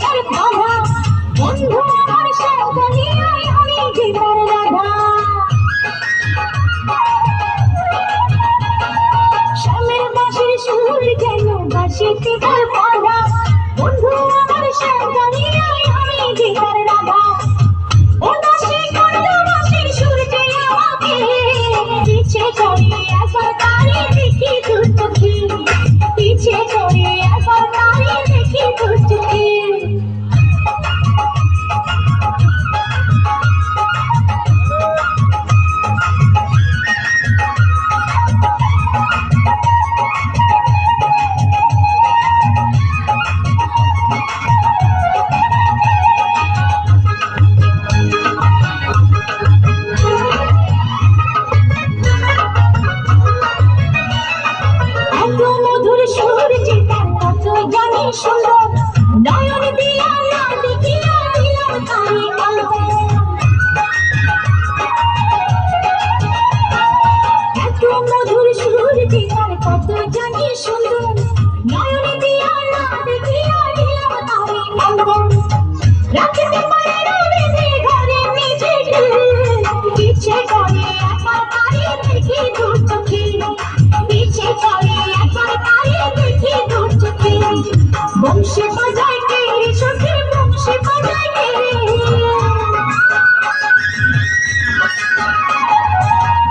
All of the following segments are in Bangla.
তার বাধা বন্ধু আমার সাবধানিয়ায় আমি যে তার রাধা শ্যামের বাঁশির সুর যেন বাঁশিতে তার বাধা বন্ধু আমার সাবধানিয়ায় আমি যে তার রাধা ও দাসী করলো বাঁশির সুর যে আমাকে পিছে করে একবার তারে দেখি তোর চোখে পিছে করে একবার তারে দেখি তোর চোখে মধুর সুর যে তার কত জানি সুন্দর নয়ন দিয়া না দেখিয়া দিলাম তারে এত মধুর সুর যে তার কত জানি সুন্দর নয়ন দিয়া না দেখিয়া দিলাম তারে রাখতে পারে না বেঁধে ঘরে নিজেকে ইচ্ছে করে একবার তারে দেখি তোর চোখে ইচ্ছে করে একবার তারে দেখি তোর চোখে বংশে বাজায় কে সখী বংশে বাজায় কে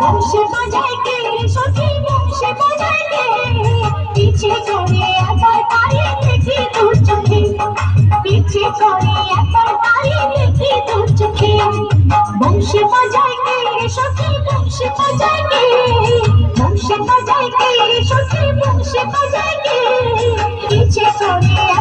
বংশে বাজায় কে সখী বংশে বাজায় কে ইচ্ছে করে একবার তারে দেখি তোর চোখে ইচ্ছে করে একবার তারে দেখি তোর চোখে বংশে বাজায় কে সখী বংশে বাজায় কে বংশে বাজায় কে সখী বংশে বাজায় কে ইচ্ছে করে